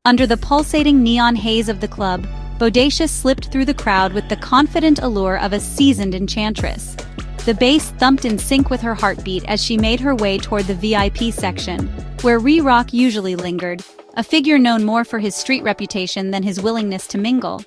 Under the pulsating neon haze of the club, Bodacious slipped through the crowd with the confident allure of a seasoned enchantress. The bass thumped in sync with her heartbeat as she made her way toward the VIP section, where Re Rock usually lingered, a figure known more for his street reputation than his willingness to mingle.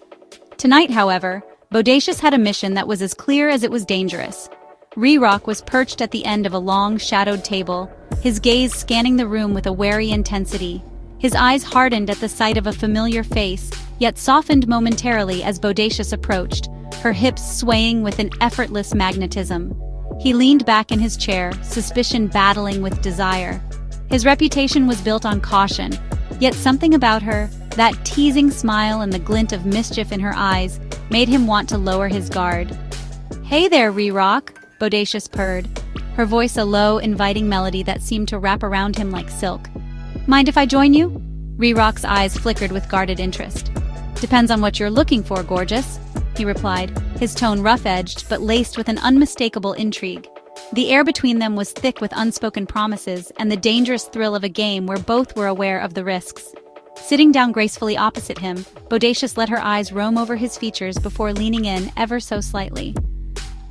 Tonight, however, Bodacious had a mission that was as clear as it was dangerous. Re Rock was perched at the end of a long, shadowed table, his gaze scanning the room with a wary intensity. His eyes hardened at the sight of a familiar face, yet softened momentarily as Bodacious approached, her hips swaying with an effortless magnetism. He leaned back in his chair, suspicion battling with desire. His reputation was built on caution, yet something about her, that teasing smile and the glint of mischief in her eyes, made him want to lower his guard. "Hey there, Re Rock," Bodacious purred, her voice a low, inviting melody that seemed to wrap around him like silk. "Mind if I join you?" Re Rock's eyes flickered with guarded interest. "Depends on what you're looking for, gorgeous," he replied, his tone rough-edged but laced with an unmistakable intrigue. The air between them was thick with unspoken promises and the dangerous thrill of a game where both were aware of the risks. Sitting down gracefully opposite him, Bodacious let her eyes roam over his features before leaning in ever so slightly.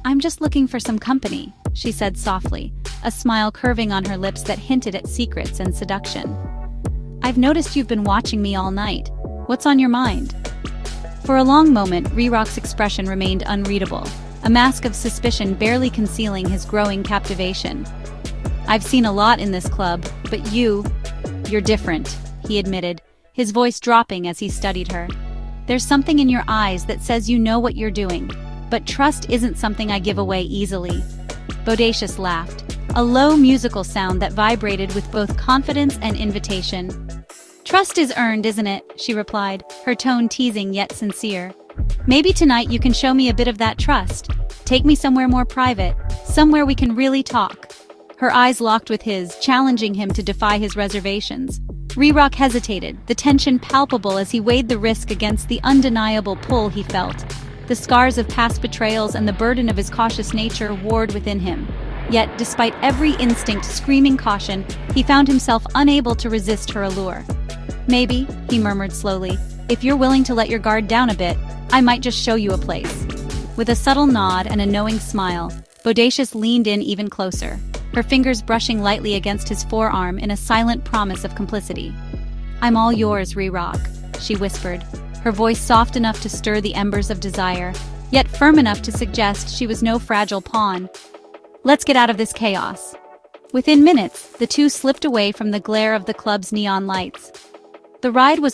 "I'm just looking for some company," she said softly, a smile curving on her lips that hinted at secrets and seduction. "I've noticed you've been watching me all night. What's on your mind?" For a long moment, Re Rock's expression remained unreadable, a mask of suspicion barely concealing his growing captivation. "I've seen a lot in this club, but you're different," he admitted, his voice dropping as he studied her. "There's something in your eyes that says you know what you're doing, but trust isn't something I give away easily." Bodacious laughed, a low musical sound that vibrated with both confidence and invitation. "Trust is earned, isn't it?" she replied, her tone teasing yet sincere. "Maybe tonight you can show me a bit of that trust. Take me somewhere more private, somewhere we can really talk." Her eyes locked with his, challenging him to defy his reservations. Re Rock hesitated, the tension palpable as he weighed the risk against the undeniable pull he felt. The scars of past betrayals and the burden of his cautious nature warred within him. Yet, despite every instinct screaming caution, he found himself unable to resist her allure. "Maybe," he murmured slowly, "if you're willing to let your guard down a bit, I might just show you a place." With a subtle nod and a knowing smile, Bodacious leaned in even closer, her fingers brushing lightly against his forearm in a silent promise of complicity. "I'm all yours, Re Rock," she whispered, her voice soft enough to stir the embers of desire, yet firm enough to suggest she was no fragile pawn. "Let's get out of this chaos." Within minutes, the two slipped away from the glare of the club's neon lights. The ride was a